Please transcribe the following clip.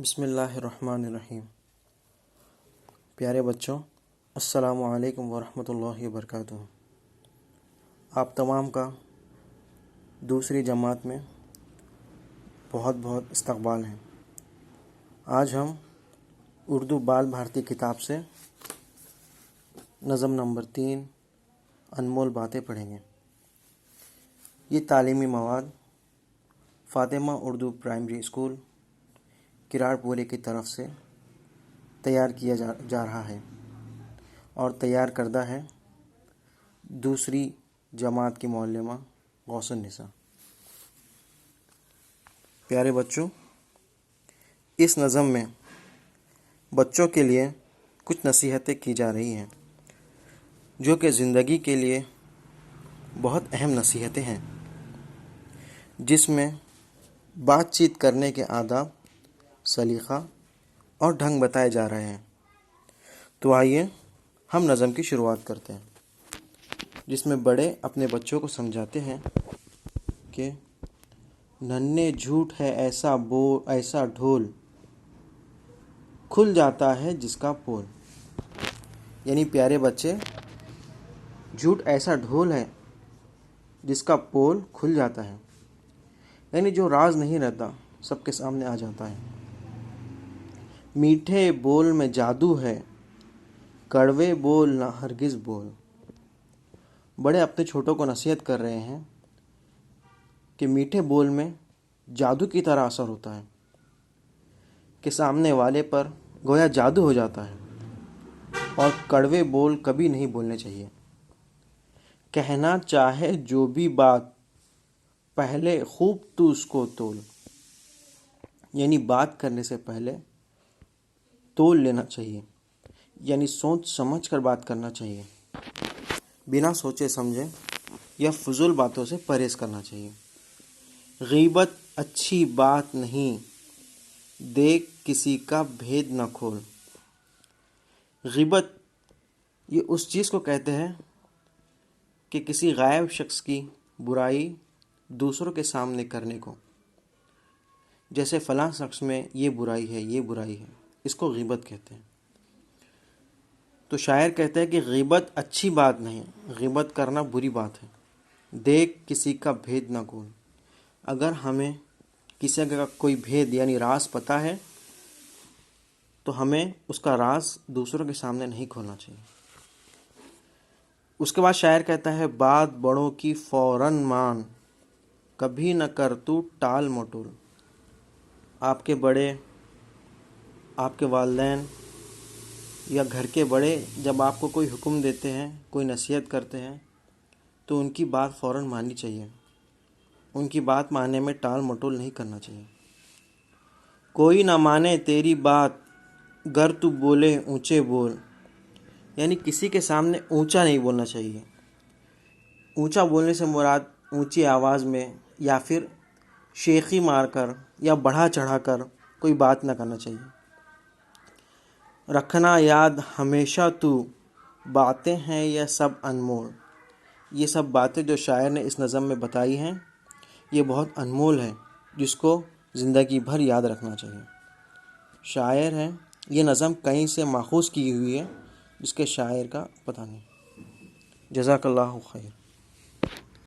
بسم اللہ الرحمن الرحیم۔ پیارے بچوں، السلام علیکم ورحمۃ اللہ وبرکاتہ۔ آپ تمام کا دوسری جماعت میں بہت بہت استقبال ہے۔ آج ہم اردو بال بھارتی کتاب سے نظم نمبر 3 انمول باتیں پڑھیں گے۔ یہ تعلیمی مواد فاطمہ اردو پرائمری اسکول کراڑ پوری کی طرف سے تیار کیا جا رہا ہے اور تیار کردہ ہے دوسری جماعت کی معلمہ غوث النساء۔ پیارے بچوں، اس نظم میں بچوں کے لیے کچھ نصیحتیں کی جا رہی ہیں جو کہ زندگی کے لیے بہت اہم نصیحتیں ہیں، جس میں بات چیت کرنے کے آداب، سلیقہ اور ڈھنگ بتائے جا رہے ہیں۔ تو آئیے ہم نظم کی شروعات کرتے ہیں، جس میں بڑے اپنے بچوں کو سمجھاتے ہیں کہ ننھے جھوٹ ہے ایسا ڈھول، کھل جاتا ہے جس کا پول۔ یعنی پیارے بچے، جھوٹ ایسا ڈھول ہے جس کا پول کھل جاتا ہے، یعنی جو راز نہیں رہتا سب کے سامنے آ جاتا ہے۔ میٹھے بول میں جادو ہے، کڑوے بول نہ ہرگز بول۔ بڑے اپنے چھوٹوں کو نصیحت کر رہے ہیں کہ میٹھے بول میں جادو کی طرح اثر ہوتا ہے کہ سامنے والے پر گویا جادو ہو جاتا ہے، اور کڑوے بول کبھی نہیں بولنے چاہیے۔ کہنا چاہے جو بھی بات، پہلے خوب تو اس کو تول۔ یعنی بات کرنے سے پہلے تول لینا چاہیے، یعنی سوچ سمجھ کر بات کرنا چاہیے، بنا سوچے سمجھے یا فضول باتوں سے پرہیز کرنا چاہیے۔ غیبت اچھی بات نہیں، دیکھ کسی کا بھید نہ کھول۔ غیبت یہ اس چیز کو کہتے ہیں کہ کسی غائب شخص کی برائی دوسروں کے سامنے کرنے کو، جیسے فلاں شخص میں یہ برائی ہے، یہ برائی ہے، اس کو غیبت کہتے ہیں۔ تو شاعر کہتے ہیں کہ غیبت اچھی بات نہیں، غیبت کرنا بری بات ہے۔ دیکھ کسی کا بھید نہ کھول۔ اگر ہمیں کسی کا کوئی بھید یعنی راز پتہ ہے تو ہمیں اس کا راز دوسروں کے سامنے نہیں کھولنا چاہیے۔ اس کے بعد شاعر کہتا ہے، بات بڑوں کی فوراً مان، کبھی نہ کر تو ٹال مٹول۔ آپ کے بڑے، آپ کے والدین یا گھر کے بڑے جب آپ کو کوئی حکم دیتے ہیں، کوئی نصیحت کرتے ہیں، تو ان کی بات فوراً ماننی چاہیے۔ ان کی بات ماننے میں ٹال مٹول نہیں کرنا چاہیے۔ کوئی نہ مانے تیری بات، گر تو بولے اونچے بول۔ یعنی کسی کے سامنے اونچا نہیں بولنا چاہیے۔ اونچا بولنے سے مراد اونچی آواز میں یا پھر شیخی مار کر یا بڑھا چڑھا کر کوئی بات نہ کرنا چاہیے۔ رکھنا یاد ہمیشہ تو، باتیں ہیں یہ سب انمول۔ یہ سب باتیں جو شاعر نے اس نظم میں بتائی ہیں، یہ بہت انمول ہے، جس کو زندگی بھر یاد رکھنا چاہیے۔ شاعر ہے، یہ نظم کہیں سے ماخوذ کی ہوئی ہے، جس کے شاعر کا پتہ نہیں۔ جزاک اللہ خیر۔